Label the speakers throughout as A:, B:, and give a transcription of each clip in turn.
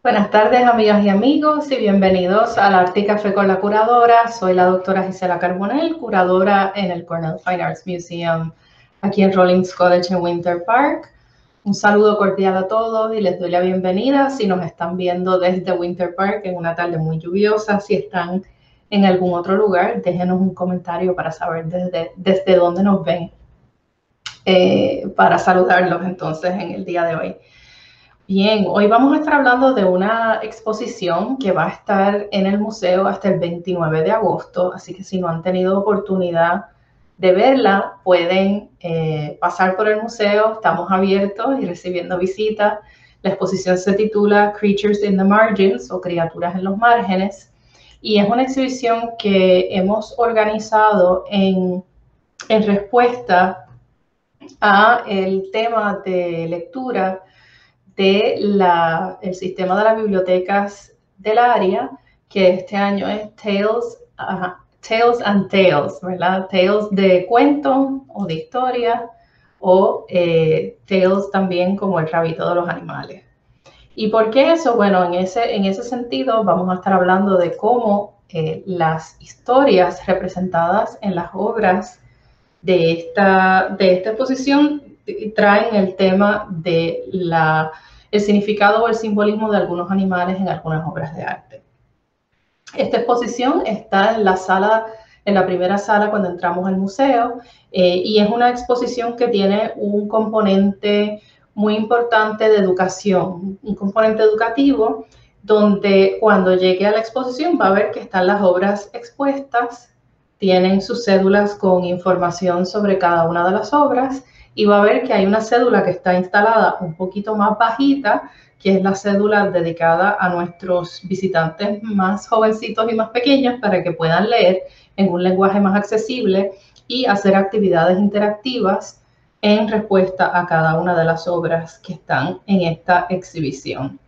A: Buenas tardes, amigas y amigos, y bienvenidos al Arte y Café con la Curadora. Soy la doctora Gisela Carbonell, curadora en el Cornell Fine Arts Museum aquí en Rollins College en Winter Park. Un saludo cordial a todos y les doy la bienvenida si nos están viendo desde Winter Park en una tarde muy lluviosa. Si están en algún otro lugar, déjenos un comentario para saber desde dónde nos ven, para saludarlos entonces en el día de hoy. Bien, hoy vamos a estar hablando de una exposición que va a estar en el museo hasta el 29 de agosto, así que si no han tenido oportunidad de verla, pueden pasar por el museo, estamos abiertos y recibiendo visitas. La exposición se titula Creatures in the Margins o Criaturas en los Márgenes y es una exhibición que hemos organizado en respuesta a el tema de lectura del sistema de las bibliotecas del área, que este año es Tales and Tales, ¿verdad? Tales de cuento o de historia, o Tales también como el rabito de los animales. ¿Y por qué eso? Bueno, en ese sentido vamos a estar hablando de cómo las historias representadas en las obras de esta exposición traen el tema de el significado o el simbolismo de algunos animales en algunas obras de arte. Esta exposición está en la primera sala cuando entramos al museo, y es una exposición que tiene un componente muy importante de educación, un componente educativo, donde cuando llegue a la exposición va a ver que están las obras expuestas, tienen sus cédulas con información sobre cada una de las obras, y va a ver que hay una cédula que está instalada un poquito más bajita, que es la cédula dedicada a nuestros visitantes más jovencitos y más pequeños para que puedan leer en un lenguaje más accesible y hacer actividades interactivas en respuesta a cada una de las obras que están en esta exhibición.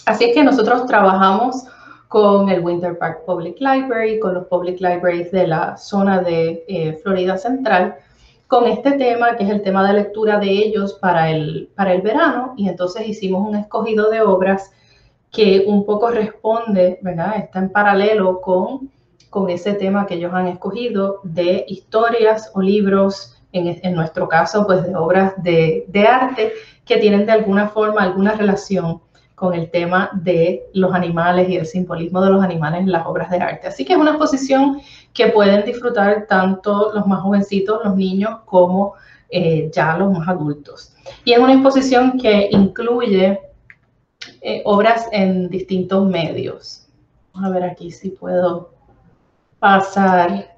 A: Así es que nosotros trabajamos con el Winter Park Public Library, con los Public Libraries de la zona de Florida Central, con este tema, que es el tema de lectura de ellos para el verano, y entonces hicimos un escogido de obras que un poco responde, ¿verdad? Está en paralelo con ese tema que ellos han escogido de historias o libros, en nuestro caso, pues de obras de arte que tienen de alguna forma alguna relación con el tema de los animales y el simbolismo de los animales en las obras de arte. Así que es una exposición que pueden disfrutar tanto los más jovencitos, los niños, como ya los más adultos. Y es una exposición que incluye obras en distintos medios. Vamos a ver aquí si puedo pasar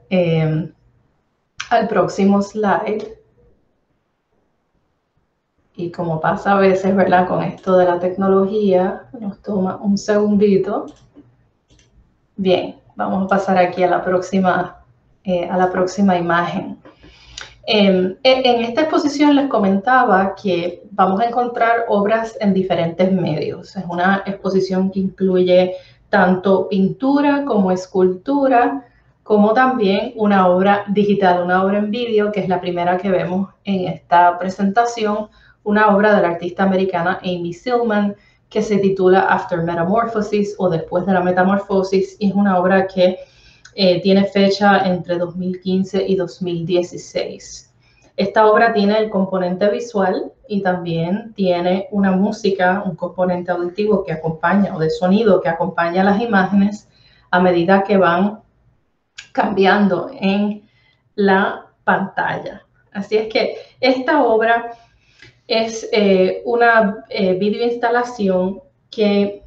A: al próximo slide. Y como pasa a veces, ¿verdad? Con esto de la tecnología, nos toma un segundito. Bien, vamos a pasar aquí a la próxima imagen. En esta exposición les comentaba que vamos a encontrar obras en diferentes medios. Es una exposición que incluye tanto pintura como escultura, como también una obra digital, una obra en vídeo, que es la primera que vemos en esta presentación, una obra de la artista americana Amy Sillman, que se titula After Metamorphosis o Después de la Metamorfosis, y es una obra que tiene fecha entre 2015 y 2016. Esta obra tiene el componente visual y también tiene una música, un componente auditivo que acompaña, o de sonido que acompaña las imágenes a medida que van cambiando en la pantalla. Así es que esta obra es una videoinstalación que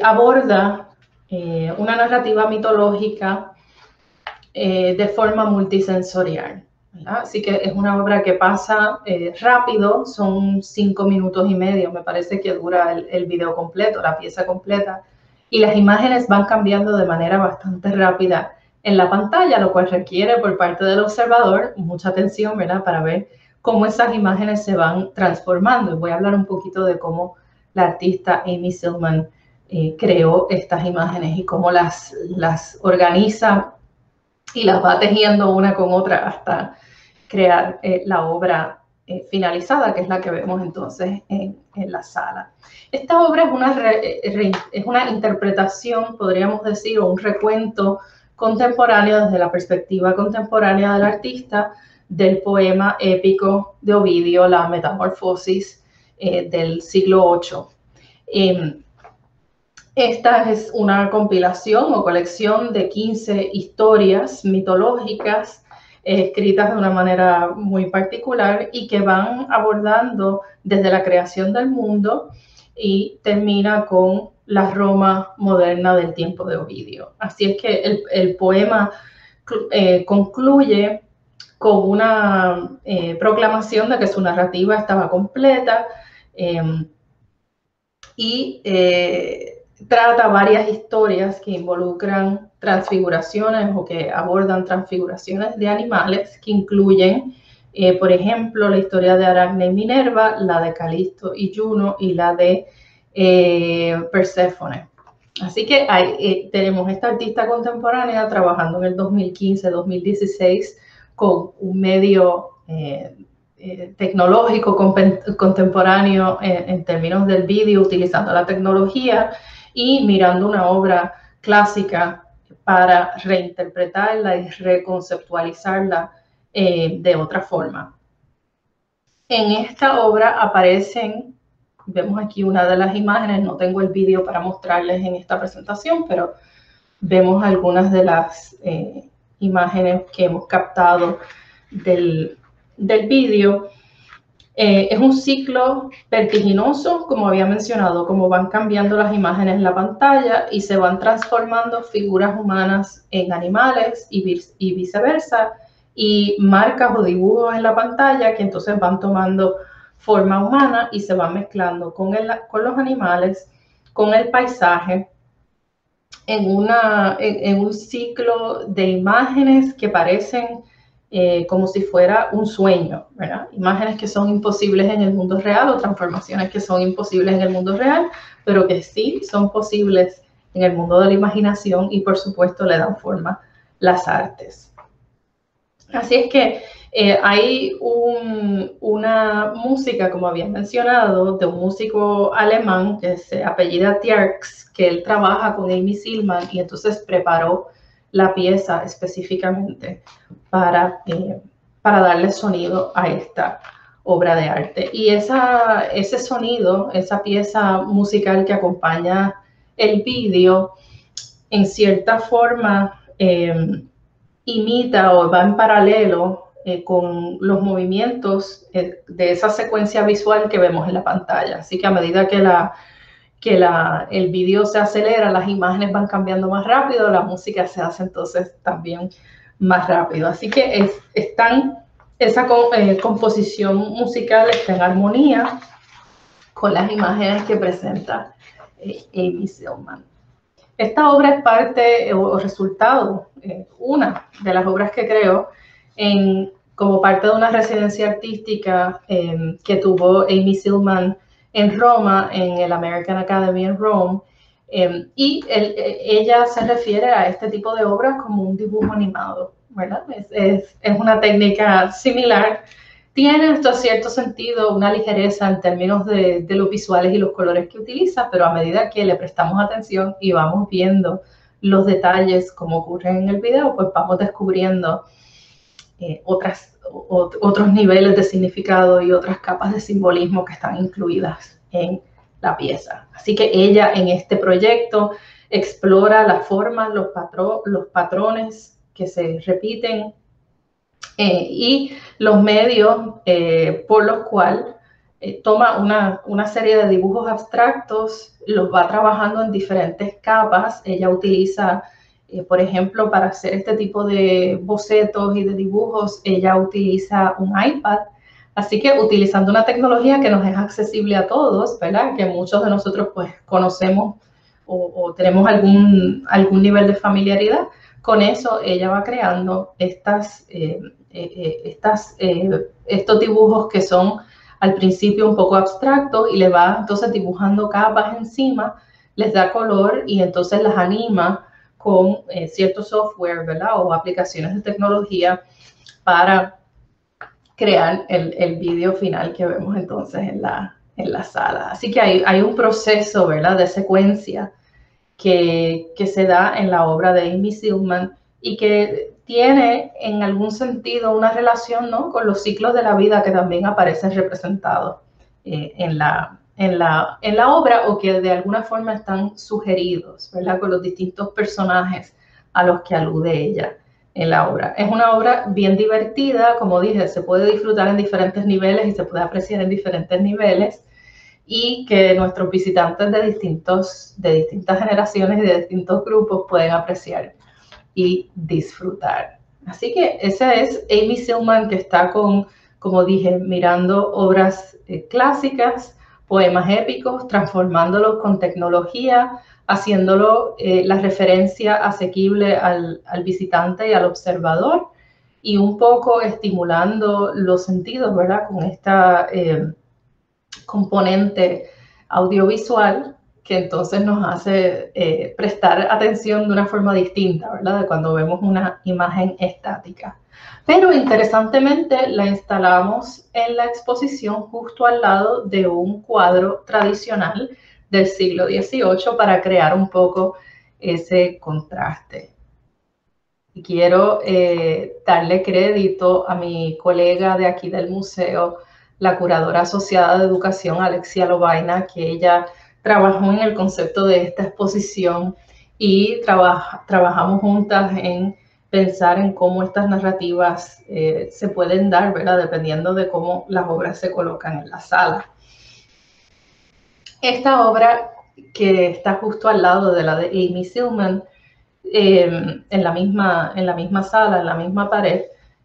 A: aborda una narrativa mitológica de forma multisensorial, ¿verdad? Así que es una obra que pasa rápido, son 5 minutos y medio, me parece que dura el video completo, la pieza completa, y las imágenes van cambiando de manera bastante rápida en la pantalla, lo cual requiere por parte del observador mucha atención, ¿verdad? Para ver cómo esas imágenes se van transformando. Y voy a hablar un poquito de cómo la artista Amy Sillman creó estas imágenes y cómo las organiza y las va tejiendo una con otra hasta crear la obra finalizada, que es la que vemos entonces en la sala. Esta obra es una interpretación, podríamos decir, o un recuento contemporáneo desde la perspectiva contemporánea del artista del poema épico de Ovidio, La Metamorfosis, del siglo VIII. Esta es una compilación o colección de 15 historias mitológicas escritas de una manera muy particular y que van abordando desde la creación del mundo y termina con la Roma moderna del tiempo de Ovidio. Así es que el poema concluye con una proclamación de que su narrativa estaba completa y trata varias historias que involucran transfiguraciones o que abordan transfiguraciones de animales que incluyen, por ejemplo, la historia de Aracne y Minerva, la de Calisto y Juno y la de Perséfone. Así que tenemos esta artista contemporánea trabajando en el 2015-2016 con un medio tecnológico contemporáneo en términos del vídeo, utilizando la tecnología y mirando una obra clásica para reinterpretarla y reconceptualizarla de otra forma. En esta obra aparecen, vemos aquí una de las imágenes, no tengo el vídeo para mostrarles en esta presentación, pero vemos algunas de las imágenes que hemos captado del vídeo. Es un ciclo vertiginoso, como había mencionado, como van cambiando las imágenes en la pantalla y se van transformando figuras humanas en animales y viceversa, y marcas o dibujos en la pantalla que entonces van tomando forma humana y se van mezclando con los animales, con el paisaje, en un ciclo de imágenes que parecen como si fuera un sueño, ¿verdad? Imágenes que son imposibles en el mundo real o transformaciones que son imposibles en el mundo real, pero que sí son posibles en el mundo de la imaginación y por supuesto le dan forma las artes. Así es que hay una música, como había mencionado, de un músico alemán que se apellida Tierks, que él trabaja con Amy Zillman y entonces preparó la pieza específicamente para darle sonido a esta obra de arte. Y ese sonido, esa pieza musical que acompaña el vídeo, en cierta forma imita o va en paralelo con los movimientos de esa secuencia visual que vemos en la pantalla. Así que a medida que el vídeo se acelera, las imágenes van cambiando más rápido, la música se hace entonces también más rápido. Así que esa composición musical está en armonía con las imágenes que presenta Amy Zillman. Esta obra es parte o resultado, una de las obras que creo como parte de una residencia artística que tuvo Amy Zillman en Roma, en el American Academy en Rome, y ella se refiere a este tipo de obras como un dibujo animado, ¿verdad? Es una técnica similar. Tiene hasta cierto sentido una ligereza en términos de los visuales y los colores que utiliza, pero a medida que le prestamos atención y vamos viendo los detalles como ocurre en el video, pues vamos descubriendo otros niveles de significado y otras capas de simbolismo que están incluidas en la pieza. Así que ella en este proyecto explora las formas, los patrones que se repiten y los medios por los cuales toma una serie de dibujos abstractos, los va trabajando en diferentes capas. Ella utiliza, por ejemplo, para hacer este tipo de bocetos y de dibujos, ella utiliza un iPad. Así que utilizando una tecnología que nos es accesible a todos, ¿verdad? Que muchos de nosotros pues conocemos o tenemos algún nivel de familiaridad, con eso ella va creando estos dibujos que son al principio un poco abstractos y le va entonces dibujando capas encima, les da color y entonces las anima con cierto software, ¿verdad? O aplicaciones de tecnología para crear el vídeo final que vemos entonces en la sala. Así que hay un proceso, ¿verdad?, de secuencia que se da en la obra de Amy Zillman y que tiene en algún sentido una relación, ¿no?, con los ciclos de la vida que también aparecen representados en la obra, o que de alguna forma están sugeridos, ¿verdad?, con los distintos personajes a los que alude ella en la obra. Es una obra bien divertida, como dije, se puede disfrutar en diferentes niveles y se puede apreciar en diferentes niveles, y que nuestros visitantes de distintas generaciones y de distintos grupos pueden apreciar y disfrutar. Así que esa es Amy Zillman, que está como dije, mirando obras clásicas, poemas épicos, transformándolos con tecnología, haciéndolo la referencia asequible al visitante y al observador, y un poco estimulando los sentidos, ¿verdad?, con esta componente audiovisual que entonces nos hace prestar atención de una forma distinta, ¿verdad?, de cuando vemos una imagen estática. Pero interesantemente la instalamos en la exposición justo al lado de un cuadro tradicional del siglo XVIII para crear un poco ese contraste. Y quiero darle crédito a mi colega de aquí del museo, la curadora asociada de educación, Alexia Lobaina, que ella trabajó en el concepto de esta exposición y trabajamos juntas en pensar en cómo estas narrativas se pueden dar, ¿verdad?, dependiendo de cómo las obras se colocan en la sala. Esta obra, que está justo al lado de la de Amy Zillman, en la misma sala, en la misma pared,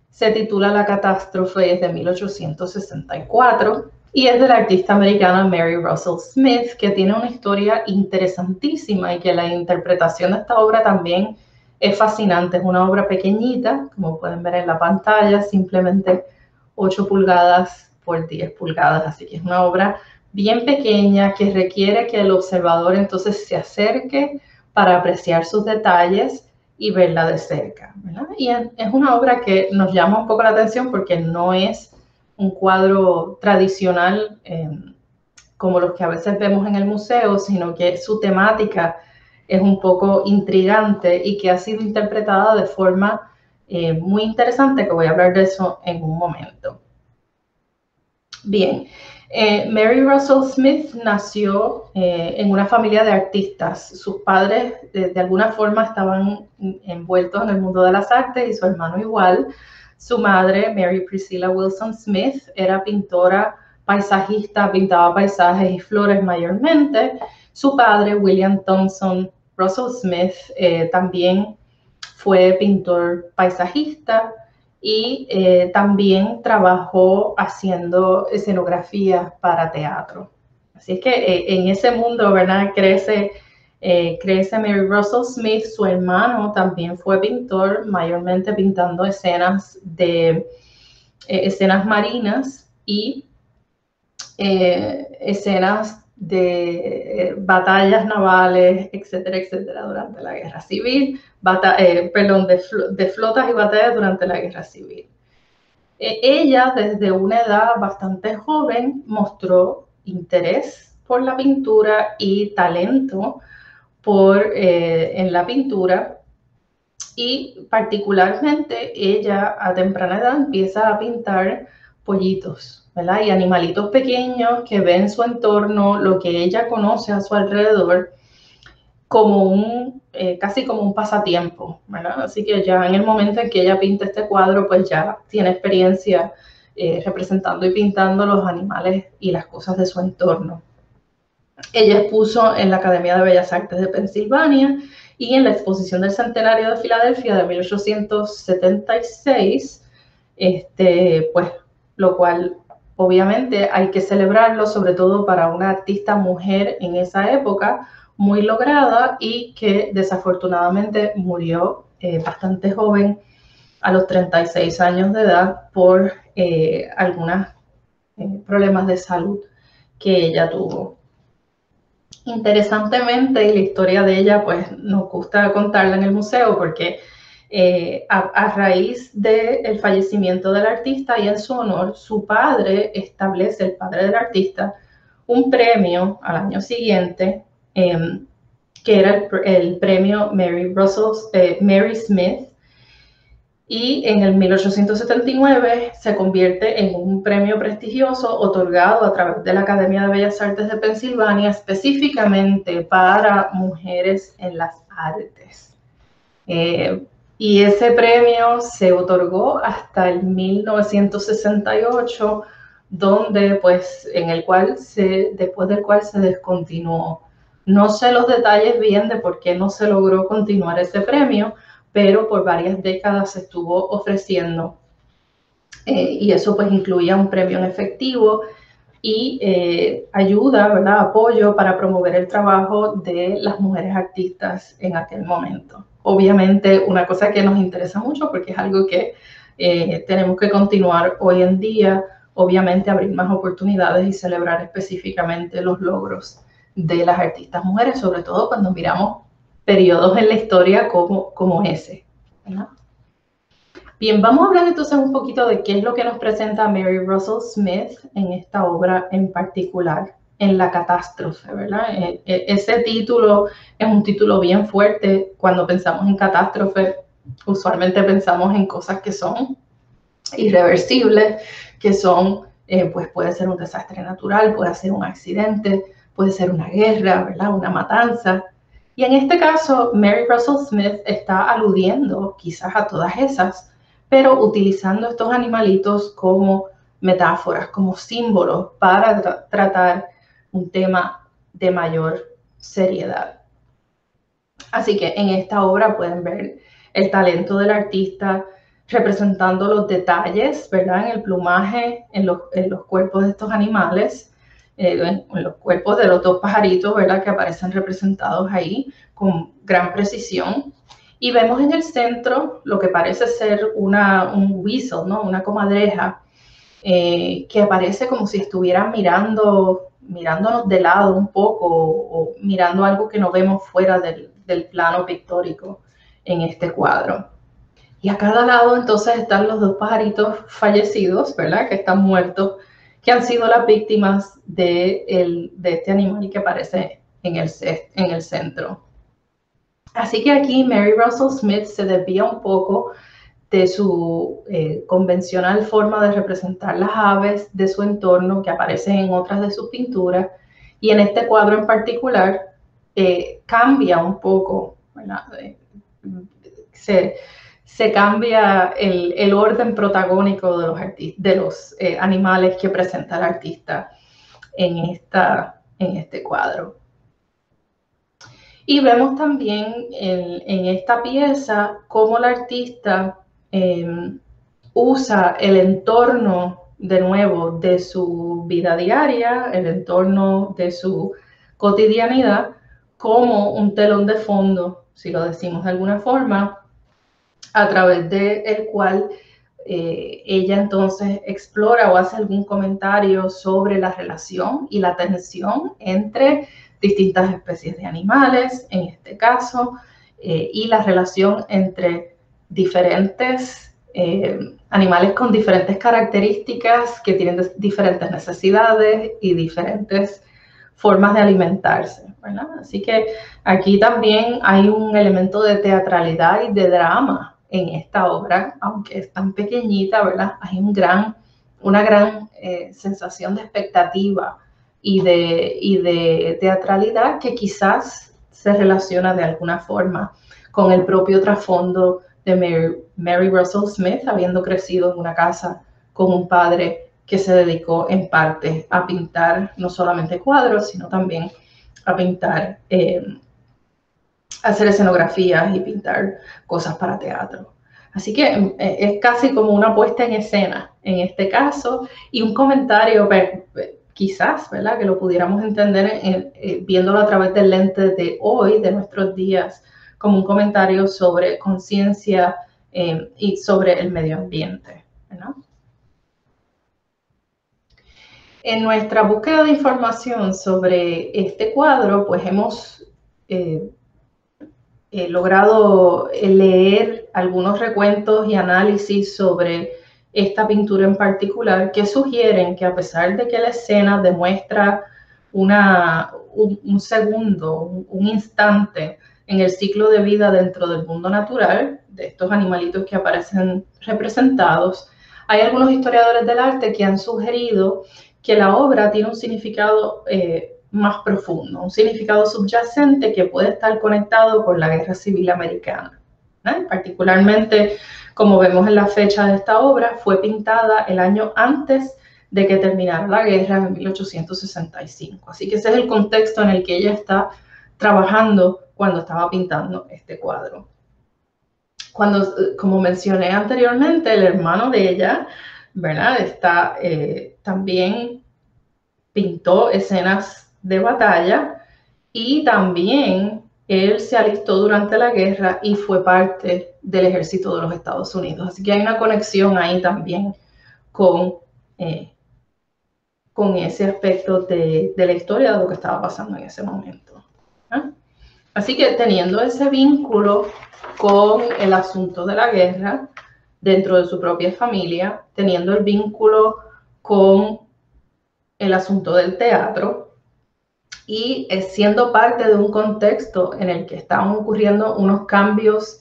A: se titula La Catástrofe, es de 1864 y es de la artista americana Mary Russell Smith, que tiene una historia interesantísima y que la interpretación de esta obra también es fascinante. Es una obra pequeñita, como pueden ver en la pantalla, simplemente 8 pulgadas por 10 pulgadas, así que es una obra bien pequeña que requiere que el observador entonces se acerque para apreciar sus detalles y verla de cerca, ¿verdad? Y es una obra que nos llama un poco la atención porque no es un cuadro tradicional como los que a veces vemos en el museo, sino que su temática es un poco intrigante y que ha sido interpretada de forma muy interesante, que voy a hablar de eso en un momento. Bien, Mary Russell Smith nació en una familia de artistas. Sus padres de alguna forma estaban envueltos en el mundo de las artes y su hermano igual. Su madre, Mary Priscilla Wilson Smith, era pintora, paisajista, pintaba paisajes y flores mayormente. Su padre, William Thompson Russell Smith, también fue pintor paisajista y también trabajó haciendo escenografías para teatro. Así es que en ese mundo, ¿verdad?, crece Mary Russell Smith. Su hermano también fue pintor, mayormente pintando escenas marinas y escenas de batallas navales, etcétera, etcétera, durante la Guerra Civil, de flotas y batallas durante la Guerra Civil. Ella, desde una edad bastante joven, mostró interés por la pintura y talento en la pintura, y particularmente ella a temprana edad empieza a pintar pollitos, ¿verdad?, y animalitos pequeños que ven su entorno, lo que ella conoce a su alrededor, como casi como un pasatiempo, ¿verdad? Así que ya en el momento en que ella pinta este cuadro, pues ya tiene experiencia representando y pintando los animales y las cosas de su entorno. Ella expuso en la Academia de Bellas Artes de Pensilvania y en la Exposición del Centenario de Filadelfia de 1876, pues, lo cual obviamente hay que celebrarlo, sobre todo para una artista mujer en esa época, muy lograda, y que desafortunadamente murió bastante joven, a los 36 años de edad, por algunos problemas de salud que ella tuvo. Interesantemente, y la historia de ella, pues nos gusta contarla en el museo porque A raíz del fallecimiento del artista y en su honor, su padre establece, el padre del artista, un premio al año siguiente, que era el premio Mary Smith, y en el 1879 se convierte en un premio prestigioso otorgado a través de la Academia de Bellas Artes de Pensilvania, específicamente para mujeres en las artes. Y ese premio se otorgó hasta el 1968, donde, pues, después del cual se descontinuó. No sé los detalles bien de por qué no se logró continuar ese premio, pero por varias décadas se estuvo ofreciendo. Y eso pues incluía un premio en efectivo y ayuda, ¿verdad? Apoyo para promover el trabajo de las mujeres artistas en aquel momento. Obviamente una cosa que nos interesa mucho porque es algo que tenemos que continuar hoy en día, obviamente abrir más oportunidades y celebrar específicamente los logros de las artistas mujeres, sobre todo cuando miramos periodos en la historia como ese, ¿verdad? Bien, vamos a hablar entonces un poquito de qué es lo que nos presenta Mary Russell Smith en esta obra en particular, en La Catástrofe, ¿verdad? Ese título es un título bien fuerte. Cuando pensamos en catástrofe, usualmente pensamos en cosas que son irreversibles, que son, pues puede ser un desastre natural, puede ser un accidente, puede ser una guerra, ¿verdad? Una matanza. Y en este caso, Mary Russell Smith está aludiendo quizás a todas esas, pero utilizando estos animalitos como metáforas, como símbolos para tratar un tema de mayor seriedad. Así que en esta obra pueden ver el talento del artista representando los detalles, ¿verdad? En el plumaje, en los cuerpos de estos animales, en los cuerpos de los dos pajaritos, ¿verdad? Que aparecen representados ahí con gran precisión. Y vemos en el centro lo que parece ser un whistle, ¿no? Una comadreja que aparece como si estuvieran mirándonos de lado un poco o mirando algo que no vemos fuera del plano pictórico en este cuadro. Y a cada lado entonces están los dos pajaritos fallecidos, ¿verdad? Que están muertos, que han sido las víctimas de este animal que aparece en el centro. Así que aquí Mary Russell Smith se desvía un poco de su convencional forma de representar las aves de su entorno que aparecen en otras de sus pinturas, y en este cuadro en particular cambia un poco, ¿verdad? Se cambia el orden protagónico de los animales que presenta el artista en este cuadro. Y vemos también en esta pieza cómo el artista usa el entorno, de nuevo, de su vida diaria, el entorno de su cotidianidad, como un telón de fondo, si lo decimos de alguna forma, a través del cual ella entonces explora o hace algún comentario sobre la relación y la tensión entre distintas especies de animales, en este caso, y la relación entre diferentes animales con diferentes características que tienen diferentes necesidades y diferentes formas de alimentarse, ¿verdad? Así que aquí también hay un elemento de teatralidad y de drama en esta obra, aunque es tan pequeñita, ¿verdad? Hay una gran sensación de expectativa y de teatralidad que quizás se relaciona de alguna forma con el propio trasfondo de Mary Russell Smith, habiendo crecido en una casa con un padre que se dedicó en parte a pintar no solamente cuadros, sino también a pintar, hacer escenografías y pintar cosas para teatro. Así que es casi como una puesta en escena en este caso, y un comentario quizás, ¿verdad? Que lo pudiéramos entender viéndolo a través del lente de hoy, de nuestros días, como un comentario sobre conciencia y sobre el medio ambiente, ¿verdad? En nuestra búsqueda de información sobre este cuadro, pues hemos logrado leer algunos recuentos y análisis sobre esta pintura en particular que sugieren que a pesar de que la escena demuestra un segundo, un instante en el ciclo de vida dentro del mundo natural, de estos animalitos que aparecen representados, hay algunos historiadores del arte que han sugerido que la obra tiene un significado más profundo, un significado subyacente que puede estar conectado con la Guerra Civil Americana. Particularmente, como vemos en la fecha de esta obra, fue pintada el año antes de que terminara la guerra, en 1865. Así que ese es el contexto en el que ella está trabajando cuando estaba pintando este cuadro. Cuando, como mencioné anteriormente, el hermano de ella, ¿verdad? También pintó escenas de batalla y también él se alistó durante la guerra y fue parte del ejército de los Estados Unidos. Así que hay una conexión ahí también con ese aspecto de la historia de lo que estaba pasando en ese momento. Así que teniendo ese vínculo con el asunto de la guerra dentro de su propia familia, teniendo el vínculo con el asunto del teatro, y siendo parte de un contexto en el que estaban ocurriendo unos cambios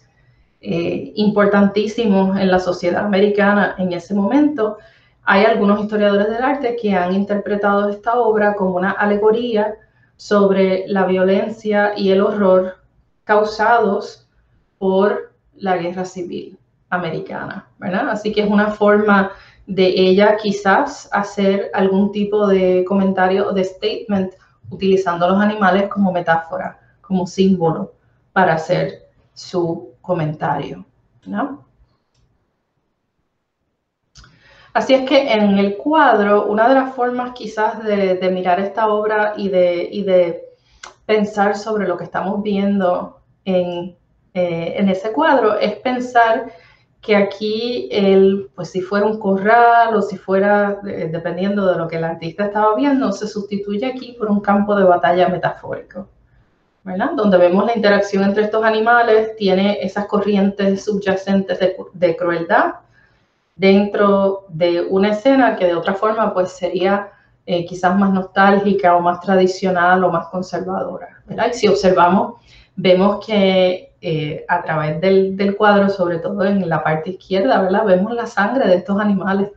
A: importantísimos en la sociedad americana en ese momento, hay algunos historiadores del arte que han interpretado esta obra como una alegoría sobre la violencia y el horror causados por la guerra civil americana, ¿verdad? Así que es una forma de ella quizás hacer algún tipo de comentario o de statement utilizando los animales como metáfora, como símbolo para hacer su comentario, ¿no? Así es que en el cuadro, una de las formas quizás de mirar esta obra y de pensar sobre lo que estamos viendo en ese cuadro es pensar que aquí, pues si fuera un corral o si fuera, dependiendo de lo que el artista estaba viendo, se sustituye aquí por un campo de batalla metafórico, ¿verdad? Donde vemos la interacción entre estos animales, tiene esas corrientes subyacentes de crueldad dentro de una escena que de otra forma pues sería quizás más nostálgica o más tradicional o más conservadora, ¿verdad? Y si observamos, vemos que a través del cuadro, sobre todo en la parte izquierda, ¿verdad? Vemos la sangre de estos animales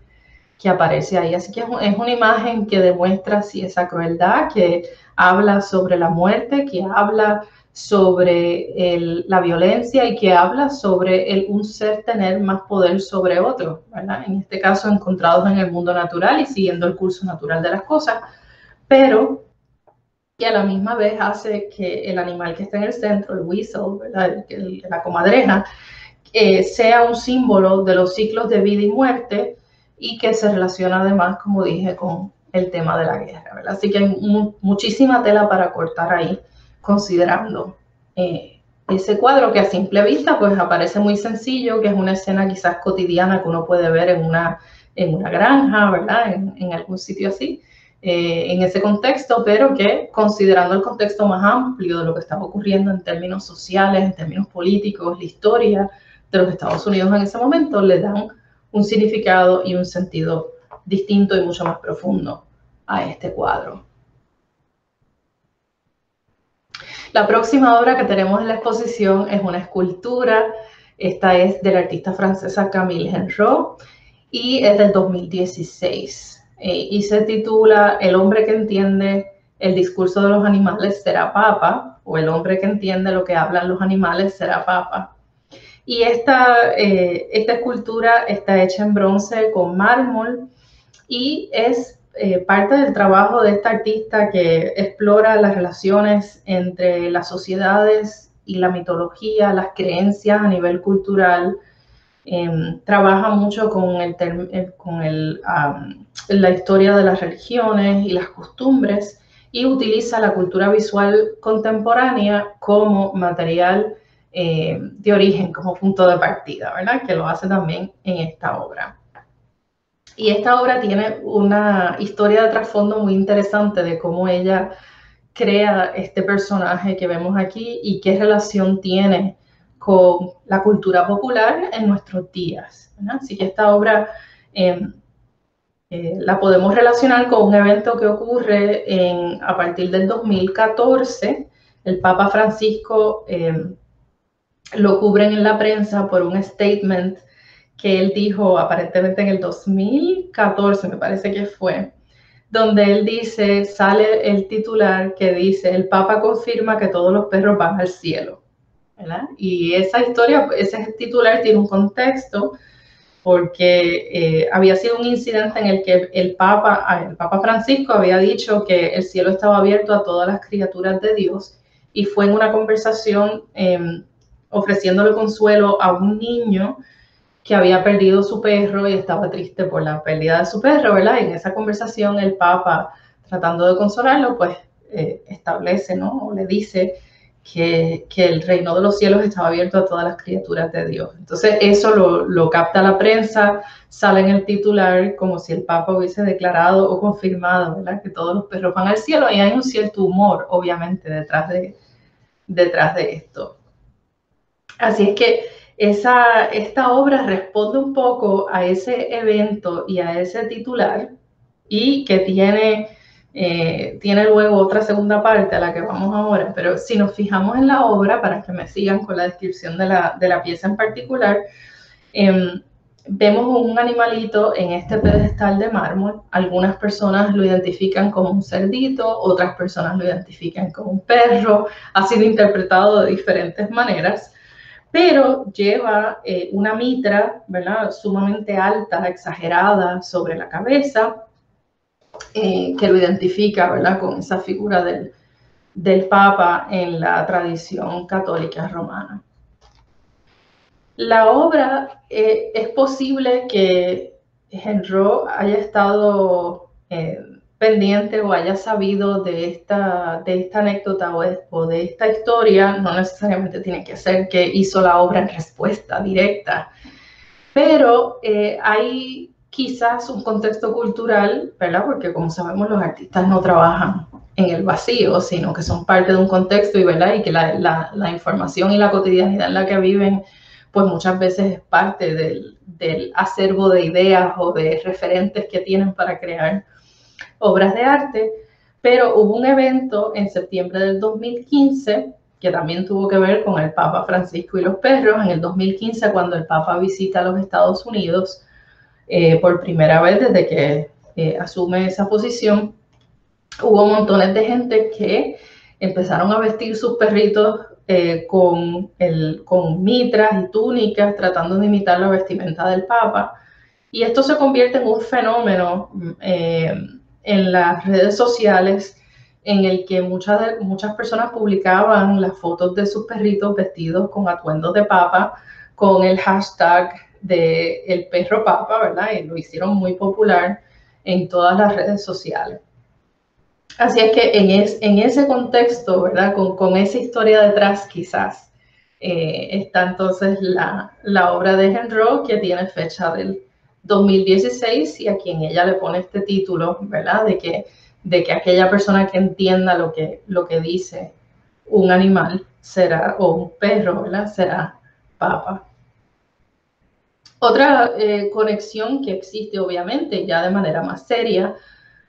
A: que aparece ahí. Así que es una imagen que demuestra sí, esa crueldad, que habla sobre la muerte, que habla sobre la violencia y que habla sobre un ser tener más poder sobre otro, ¿verdad? En este caso encontrados en el mundo natural y siguiendo el curso natural de las cosas, pero que a la misma vez hace que el animal que está en el centro, el weasel, ¿verdad? La comadreja, sea un símbolo de los ciclos de vida y muerte y que se relaciona además, como dije, con el tema de la guerra, ¿verdad? Así que hay muchísima tela para cortar ahí, considerando ese cuadro que a simple vista pues aparece muy sencillo, que es una escena quizás cotidiana que uno puede ver en una granja, ¿verdad? En algún sitio así, en ese contexto, pero que considerando el contexto más amplio de lo que estaba ocurriendo en términos sociales, en términos políticos, la historia de los Estados Unidos en ese momento, le dan un significado y un sentido distinto y mucho más profundo a este cuadro. La próxima obra que tenemos en la exposición es una escultura. Esta es de la artista francesa Camille Henrot y es del 2016. Y se titula El hombre que entiende el discurso de los animales será papa, o el hombre que entiende lo que hablan los animales será papa. Y esta escultura está hecha en bronce con mármol y es parte del trabajo de esta artista que explora las relaciones entre las sociedades y la mitología, las creencias a nivel cultural. Trabaja mucho con la historia de las religiones y las costumbres y utiliza la cultura visual contemporánea como material de origen, como punto de partida, ¿verdad? Que lo hace también en esta obra. Y esta obra tiene una historia de trasfondo muy interesante de cómo ella crea este personaje que vemos aquí y qué relación tiene con la cultura popular en nuestros días, ¿verdad? Así que esta obra la podemos relacionar con un evento que ocurre a partir del 2014. El Papa Francisco lo cubren en la prensa por un statement que él dijo aparentemente en el 2014, me parece que fue, donde él dice, sale el titular que dice, el Papa confirma que todos los perros van al cielo, ¿verdad? Y esa historia, ese titular tiene un contexto porque había sido un incidente en el que el Papa Francisco había dicho que el cielo estaba abierto a todas las criaturas de Dios, y fue en una conversación ofreciéndole consuelo a un niño que había perdido su perro y estaba triste por la pérdida de su perro, ¿verdad? Y en esa conversación el Papa, tratando de consolarlo, pues establece, ¿no? O le dice que el reino de los cielos estaba abierto a todas las criaturas de Dios. Entonces eso lo capta la prensa, sale en el titular como si el Papa hubiese declarado o confirmado, ¿verdad?, que todos los perros van al cielo, y hay un cierto humor, obviamente, detrás de esto. Así es que esta obra responde un poco a ese evento y a ese titular, y que tiene luego otra segunda parte a la que vamos ahora. Pero si nos fijamos en la obra, para que me sigan con la descripción de la pieza en particular, vemos un animalito en este pedestal de mármol. Algunas personas lo identifican como un cerdito, otras personas lo identifican como un perro. Ha sido interpretado de diferentes maneras, pero lleva una mitra, ¿verdad?, sumamente alta, exagerada sobre la cabeza, que lo identifica, ¿verdad?, con esa figura del Papa en la tradición católica romana. La obra, es posible que Genrot haya estado pendiente o haya sabido de esta anécdota o de esta historia. No necesariamente tiene que ser que hizo la obra en respuesta directa, pero hay quizás un contexto cultural, ¿verdad? Porque como sabemos, los artistas no trabajan en el vacío, sino que son parte de un contexto, ¿verdad? Y que la información y la cotidianidad en la que viven, pues muchas veces es parte del acervo de ideas o de referentes que tienen para crear obras de arte. Pero hubo un evento en septiembre del 2015 que también tuvo que ver con el Papa Francisco y los perros. En el 2015, cuando el Papa visita los Estados Unidos por primera vez desde que asume esa posición, hubo montones de gente que empezaron a vestir sus perritos con mitras y túnicas, tratando de imitar la vestimenta del Papa. Y esto se convierte en un fenómeno en las redes sociales, en el que muchas personas publicaban las fotos de sus perritos vestidos con atuendos de Papa, con el hashtag de el perro Papa, ¿verdad? Y lo hicieron muy popular en todas las redes sociales. Así es que en ese contexto, ¿verdad?, con esa historia detrás, quizás está entonces la obra de Genrot, que tiene fecha del 2016, y a quien ella le pone este título, ¿verdad?, de que aquella persona que entienda lo que dice un animal será, o un perro, ¿verdad?, será Papa. Otra conexión que existe, obviamente, ya de manera más seria,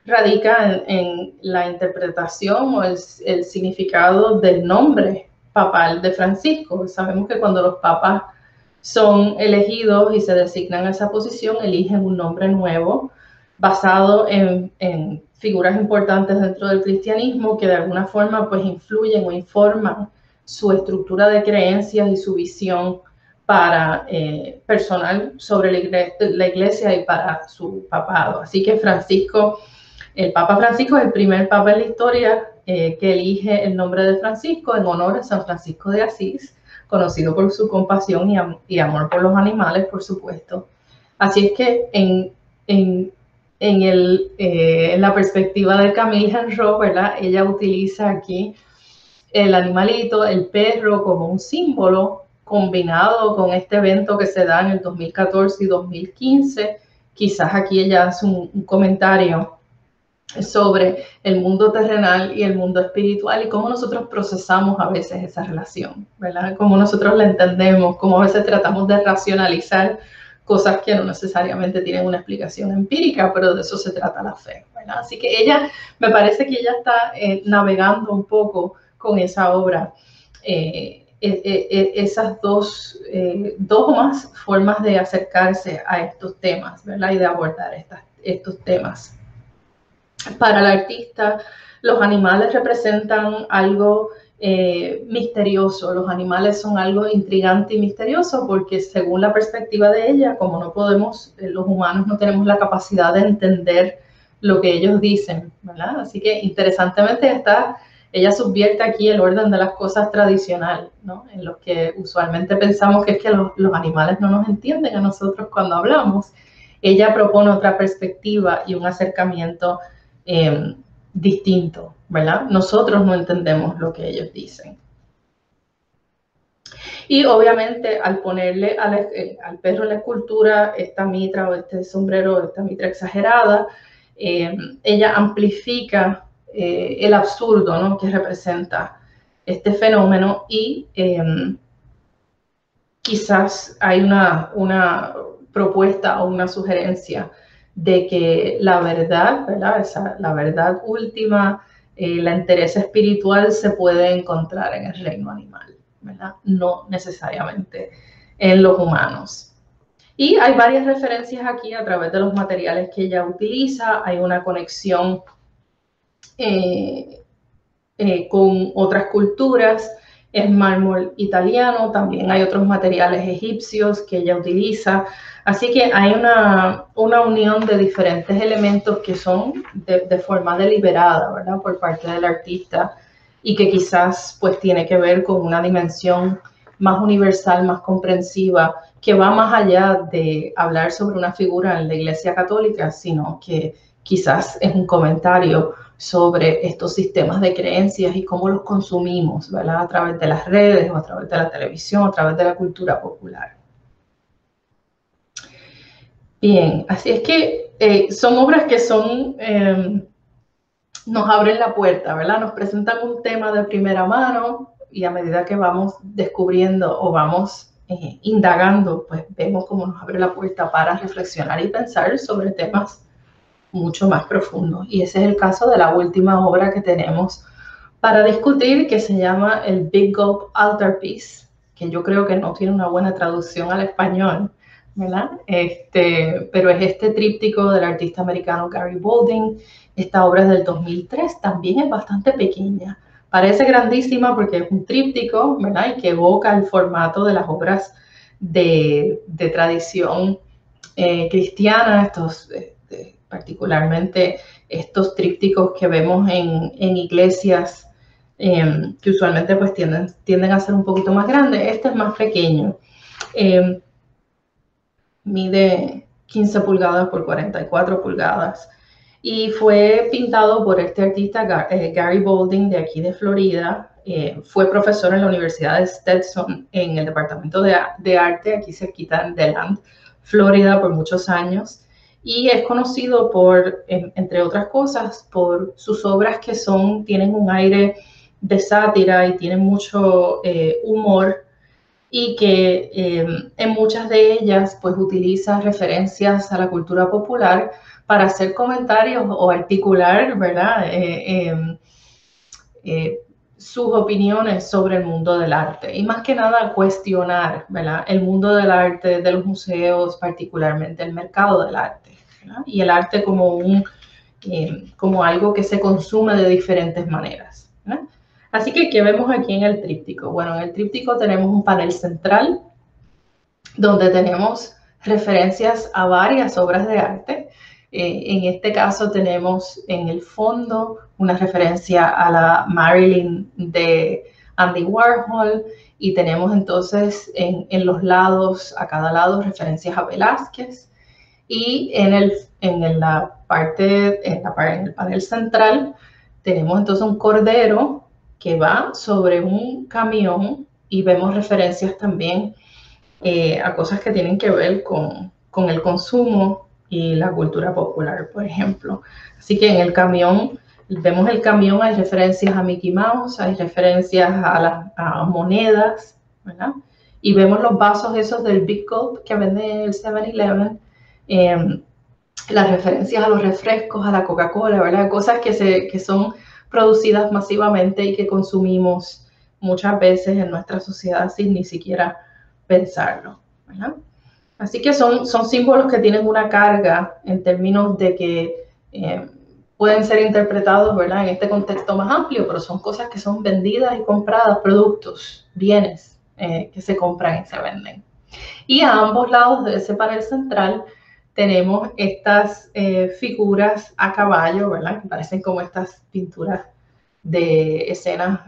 A: radica en la interpretación o el significado del nombre papal de Francisco. Sabemos que cuando los papas son elegidos y se designan a esa posición, eligen un nombre nuevo basado en figuras importantes dentro del cristianismo que de alguna forma pues influyen o informan su estructura de creencias y su visión para personal sobre la iglesia y para su papado. Así que el Papa Francisco es el primer papa en la historia que elige el nombre de Francisco en honor a San Francisco de Asís, conocido por su compasión y amor por los animales, por supuesto. Así es que en la perspectiva de Camille Genrot, ¿verdad?, ella utiliza aquí el animalito, el perro, como un símbolo, combinado con este evento que se da en el 2014 y 2015. Quizás aquí ella hace un comentario sobre el mundo terrenal y el mundo espiritual y cómo nosotros procesamos a veces esa relación, ¿verdad? Cómo nosotros la entendemos, cómo a veces tratamos de racionalizar cosas que no necesariamente tienen una explicación empírica, pero de eso se trata la fe, ¿verdad? Así que ella, me parece que ella está navegando un poco con esa obra, esas dos o más formas de acercarse a estos temas, ¿verdad? Y de abordar estos temas. Para el artista, los animales representan algo misterioso. Los animales son algo intrigante y misterioso porque según la perspectiva de ella, como no podemos, los humanos no tenemos la capacidad de entender lo que ellos dicen, ¿verdad? Así que interesantemente ella subvierte aquí el orden de las cosas tradicional, ¿no? En los que usualmente pensamos que es que los animales no nos entienden a nosotros cuando hablamos. Ella propone otra perspectiva y un acercamiento distinto, ¿verdad? Nosotros no entendemos lo que ellos dicen. Y obviamente al ponerle al perro en la escultura esta mitra o este sombrero, esta mitra exagerada, ella amplifica el absurdo, ¿no?, que representa este fenómeno y quizás hay una propuesta o una sugerencia de que la verdad, ¿verdad? La verdad última, la entereza espiritual se puede encontrar en el reino animal, ¿verdad? No necesariamente en los humanos. Y hay varias referencias aquí a través de los materiales que ella utiliza. Hay una conexión con otras culturas. Es mármol italiano, también hay otros materiales egipcios que ella utiliza. Así que hay una unión de diferentes elementos que son de forma deliberada, ¿verdad?, por parte del artista y que quizás pues tiene que ver con una dimensión más universal, más comprensiva, que va más allá de hablar sobre una figura en la Iglesia Católica, sino que quizás es un comentario sobre estos sistemas de creencias y cómo los consumimos, ¿verdad?, a través de las redes o a través de la televisión, a través de la cultura popular. Bien, así es que son obras que nos abren la puerta, ¿verdad? Nos presentan un tema de primera mano y a medida que vamos descubriendo o vamos indagando, pues vemos cómo nos abre la puerta para reflexionar y pensar sobre temas mucho más profundos. Y ese es el caso de la última obra que tenemos para discutir, que se llama el Big Gulp Altarpiece, que yo creo que no tiene una buena traducción al español, ¿verdad? Pero es este tríptico del artista americano Gary Boulding. Esta obra es del 2003, también es bastante pequeña. Parece grandísima porque es un tríptico, ¿verdad?, y que evoca el formato de las obras de tradición cristiana, particularmente estos trípticos que vemos en iglesias que usualmente pues tienden a ser un poquito más grandes. Este es más pequeño. Mide 15 pulgadas por 44 pulgadas y fue pintado por este artista Gary Boulding de aquí de Florida. Fue profesor en la Universidad de Stetson en el departamento de arte aquí cerquita en DeLand, Florida, por muchos años. Y es conocido por, entre otras cosas, por sus obras que tienen un aire de sátira y tienen mucho humor, y que en muchas de ellas pues utiliza referencias a la cultura popular para hacer comentarios o articular, ¿verdad?, sus opiniones sobre el mundo del arte y más que nada cuestionar, ¿verdad?, el mundo del arte, de los museos, particularmente el mercado del arte, ¿verdad?, y el arte como algo que se consume de diferentes maneras, ¿verdad? Así que, ¿qué vemos aquí en el tríptico? Bueno, en el tríptico tenemos un panel central donde tenemos referencias a varias obras de arte. En este caso tenemos en el fondo una referencia a la Marilyn de Andy Warhol y tenemos entonces en los lados, a cada lado, referencias a Velázquez, y en el panel central tenemos entonces un cordero que va sobre un camión y vemos referencias también a cosas que tienen que ver con el consumo y la cultura popular, por ejemplo. Así que en el camión, vemos el camión, hay referencias a Mickey Mouse, hay referencias a monedas, ¿verdad? Y vemos los vasos esos del Big Gulp que vende el 7-Eleven, las referencias a los refrescos, a la Coca-Cola, ¿verdad? Cosas que son producidas masivamente y que consumimos muchas veces en nuestra sociedad sin ni siquiera pensarlo, ¿verdad? Así que son símbolos que tienen una carga en términos de que pueden ser interpretados, ¿verdad?, en este contexto más amplio, pero son cosas que son vendidas y compradas, productos, bienes que se compran y se venden. Y a ambos lados de ese panel central tenemos estas figuras a caballo, ¿verdad?, que parecen como estas pinturas de escenas,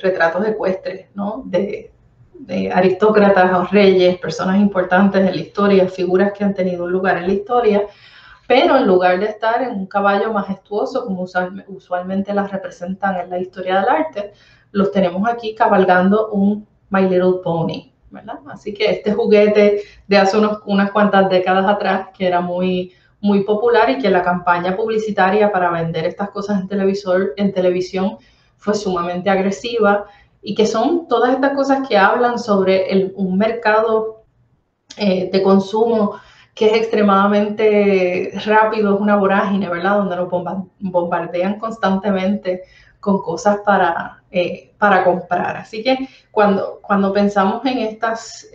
A: retratos ecuestres, ¿no?, de aristócratas o reyes, personas importantes en la historia, figuras que han tenido un lugar en la historia, pero en lugar de estar en un caballo majestuoso, como usualmente las representan en la historia del arte, los tenemos aquí cabalgando un My Little Pony, ¿verdad? Así que este juguete de hace unas cuantas décadas atrás, que era muy popular y que la campaña publicitaria para vender estas cosas en televisión fue sumamente agresiva, y que son todas estas cosas que hablan sobre un mercado de consumo que es extremadamente rápido, es una vorágine, ¿verdad? Donde nos bombardean constantemente con cosas para comprar. Así que cuando pensamos en estas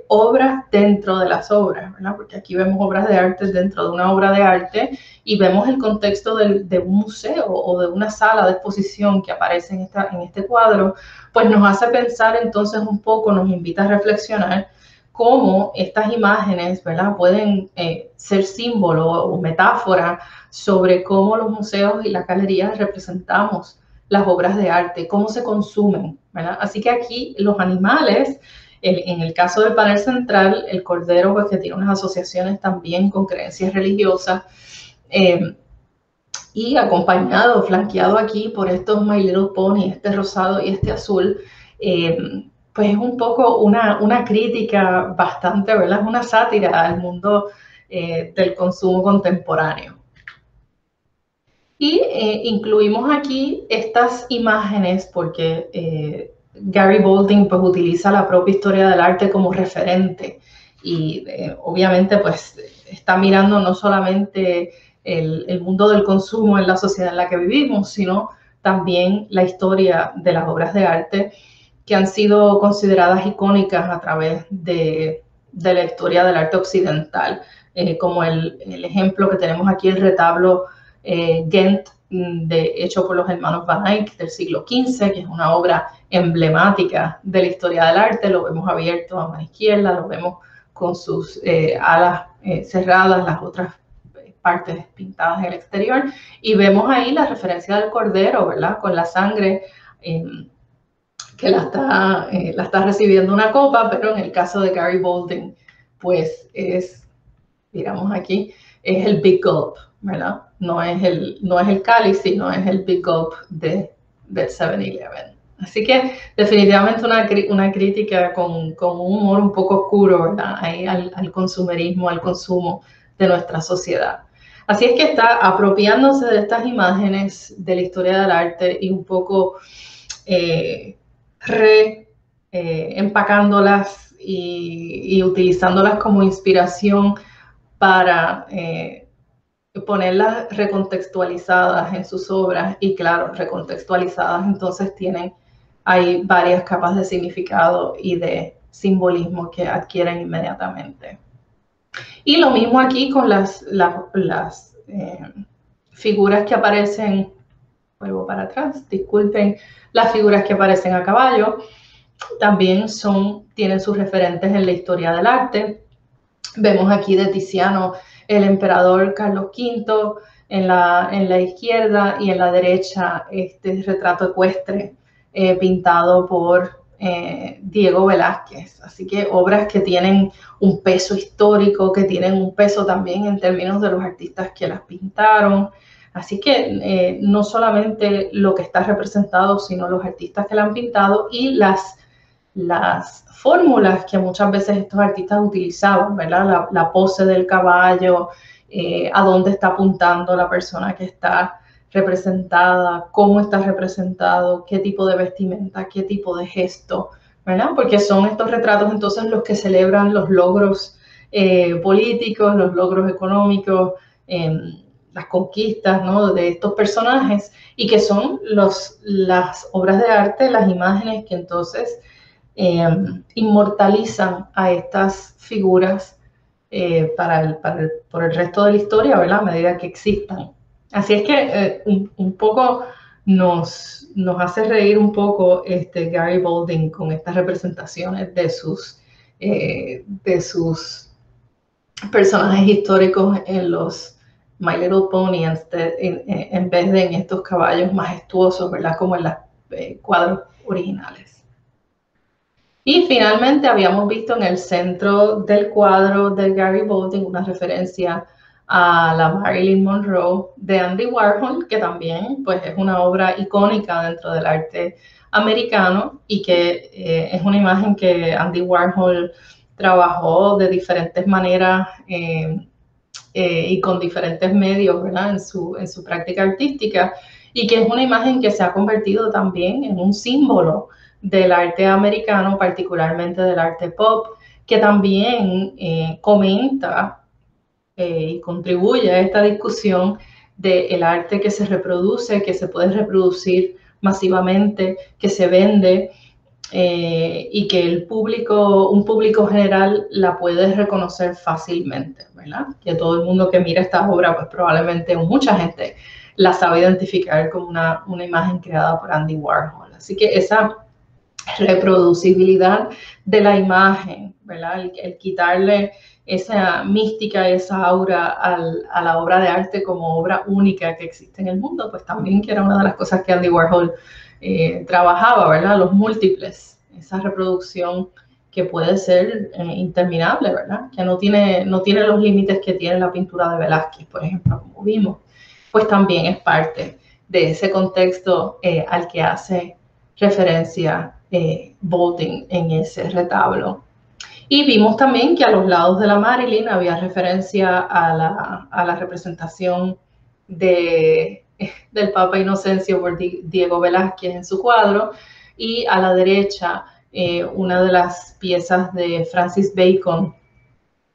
A: obras dentro de las obras, ¿verdad? Porque aquí vemos obras de arte dentro de una obra de arte y vemos el contexto de un museo o de una sala de exposición que aparece en este cuadro, pues nos hace pensar entonces un poco, nos invita a reflexionar cómo estas imágenes, ¿verdad?, pueden ser símbolo o metáfora sobre cómo los museos y las galerías representamos las obras de arte, cómo se consumen, ¿verdad? Así que aquí los animales, en el caso del panel central, el cordero, pues que tiene unas asociaciones también con creencias religiosas, y acompañado, flanqueado aquí por estos My Little Pony, este rosado y este azul, pues es un poco una crítica bastante, ¿verdad? Es una sátira al mundo del consumo contemporáneo. Y incluimos aquí estas imágenes porque Gary Balding pues utiliza la propia historia del arte como referente y obviamente pues está mirando no solamente el mundo del consumo en la sociedad en la que vivimos, sino también la historia de las obras de arte que han sido consideradas icónicas a través de la historia del arte occidental, como el ejemplo que tenemos aquí, el retablo Ghent, hecho por los hermanos Van Eyck del siglo XV, que es una obra emblemática de la historia del arte. Lo vemos abierto a mano izquierda, lo vemos con sus alas cerradas, las otras partes pintadas en el exterior, y vemos ahí la referencia del cordero, ¿verdad?, con la sangre que la está recibiendo una copa, pero en el caso de Gary Balding, pues es, digamos aquí, es el Big Gulp, ¿verdad? No es el cáliz, sino es el Big Gulp del 7-Eleven. Así que definitivamente una crítica con un humor un poco oscuro, ¿verdad?, ahí al consumerismo, al consumo de nuestra sociedad. Así es que está apropiándose de estas imágenes de la historia del arte y un poco empacándolas y utilizándolas como inspiración para ponerlas recontextualizadas en sus obras, y claro, recontextualizadas entonces hay varias capas de significado y de simbolismo que adquieren inmediatamente. Y lo mismo aquí con las figuras que aparecen, vuelvo para atrás, disculpen, las figuras que aparecen a caballo también tienen sus referentes en la historia del arte. Vemos aquí de Tiziano el emperador Carlos V en la izquierda, y en la derecha este retrato ecuestre pintado por Diego Velázquez. Así que obras que tienen un peso histórico, que tienen un peso también en términos de los artistas que las pintaron. Así que no solamente lo que está representado, sino los artistas que la han pintado y las fórmulas que muchas veces estos artistas utilizaban, ¿verdad? La pose del caballo a dónde está apuntando la persona que está representada, cómo está representado, qué tipo de vestimenta, qué tipo de gesto, ¿verdad? Porque son estos retratos entonces los que celebran los logros políticos, los logros económicos, las conquistas, ¿no?, de estos personajes, y que son las obras de arte, las imágenes que entonces inmortalizan a estas figuras por el resto de la historia, ¿verdad?, a medida que existan. Así es que un poco nos hace reír un poco Gary Baldwin con estas representaciones de sus personajes históricos en los My Little Pony en vez de en estos caballos majestuosos, ¿verdad?, como en los cuadros originales. Y finalmente habíamos visto en el centro del cuadro de Gary Baldwin una referencia a la Marilyn Monroe de Andy Warhol, que también pues, es una obra icónica dentro del arte americano y que es una imagen que Andy Warhol trabajó de diferentes maneras y con diferentes medios, ¿verdad?, en su práctica artística, y que es una imagen que se ha convertido también en un símbolo del arte americano, particularmente del arte pop, que también comenta y contribuye a esta discusión del arte que se reproduce, que se puede reproducir masivamente, que se vende y que un público general la puede reconocer fácilmente, ¿verdad? Que todo el mundo que mira esta obra, pues probablemente mucha gente la sabe identificar como una imagen creada por Andy Warhol. Así que esa reproducibilidad de la imagen, ¿verdad? El quitarle esa mística, esa aura a la obra de arte como obra única que existe en el mundo, pues también que era una de las cosas que Andy Warhol trabajaba, ¿verdad? Los múltiples, esa reproducción que puede ser interminable, ¿verdad? Que no tiene los límites que tiene la pintura de Velázquez, por ejemplo, como vimos, pues también es parte de ese contexto al que hace referencia Baldwin en ese retablo. Y vimos también que a los lados de la Marilyn había referencia a la representación del Papa Inocencio por Diego Velázquez en su cuadro, y a la derecha una de las piezas de Francis Bacon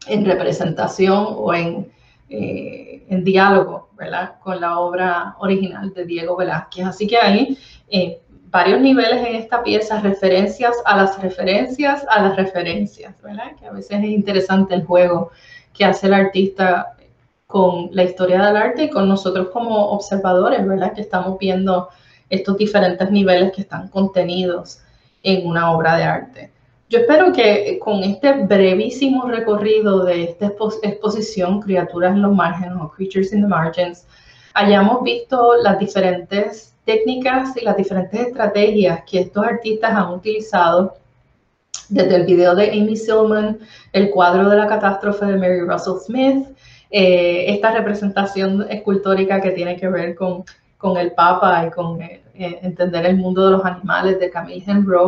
A: en representación o en diálogo, ¿verdad?, con la obra original de Diego Velázquez. Así que hay varios niveles en esta pieza, referencias a las referencias a las referencias, ¿verdad?, que a veces es interesante el juego que hace el artista con la historia del arte y con nosotros como observadores, ¿verdad?, que estamos viendo estos diferentes niveles que están contenidos en una obra de arte. Yo espero que con este brevísimo recorrido de esta exposición, Criaturas en los Márgenes o Creatures in the Margins, hayamos visto las diferentes técnicas y las diferentes estrategias que estos artistas han utilizado, desde el video de Amy Sillman, el cuadro de la catástrofe de Mary Russell Smith, esta representación escultórica que tiene que ver con el Papa y con entender el mundo de los animales de Camille Henry,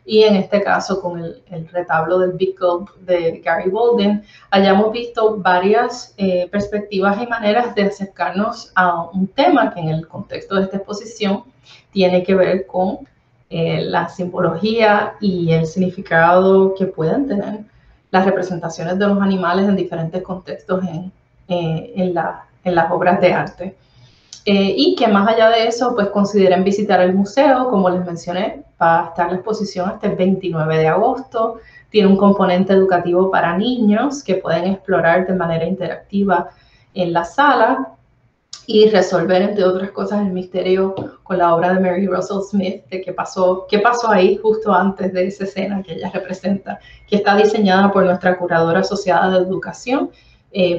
A: y en este caso con el retablo del Big Gulp de Gary Baldwin, hayamos visto varias perspectivas y maneras de acercarnos a un tema que en el contexto de esta exposición tiene que ver con la simbología y el significado que pueden tener las representaciones de los animales en diferentes contextos en las obras de arte. Y que más allá de eso, pues consideren visitar el museo. Como les mencioné, va a estar la exposición hasta el 29 de agosto. Tiene un componente educativo para niños que pueden explorar de manera interactiva en la sala y resolver, entre otras cosas, el misterio con la obra de Mary Russell Smith, de qué pasó ahí justo antes de esa escena que ella representa, que está diseñada por nuestra curadora asociada de educación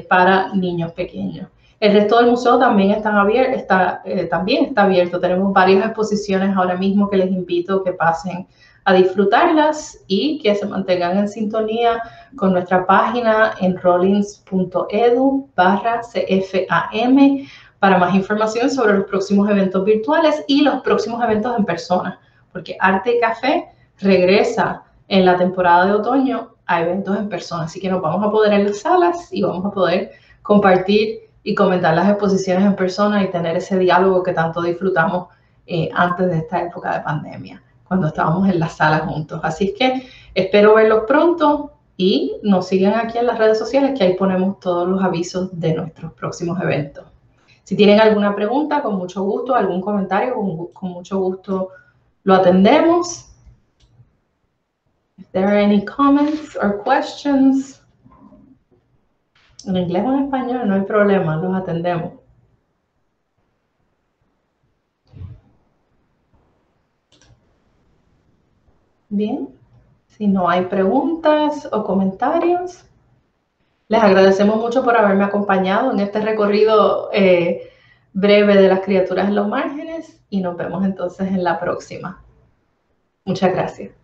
A: para niños pequeños. El resto del museo también está abierto. Tenemos varias exposiciones ahora mismo que les invito a que pasen a disfrutarlas y que se mantengan en sintonía con nuestra página en rollins.edu/CFAM para más información sobre los próximos eventos virtuales y los próximos eventos en persona, porque Arte y Café regresa en la temporada de otoño a eventos en persona, así que nos vamos a poder en las salas y vamos a poder compartir y comentar las exposiciones en persona y tener ese diálogo que tanto disfrutamos antes de esta época de pandemia, cuando estábamos en la sala juntos. Así es que espero verlos pronto y nos sigan aquí en las redes sociales, que ahí ponemos todos los avisos de nuestros próximos eventos. Si tienen alguna pregunta, con mucho gusto, algún comentario, con mucho gusto lo atendemos. If there are any comments or questions, en inglés o en español, no hay problema, los atendemos. Bien, si no hay preguntas o comentarios, les agradecemos mucho por haberme acompañado en este recorrido breve de las criaturas en los márgenes y nos vemos entonces en la próxima. Muchas gracias.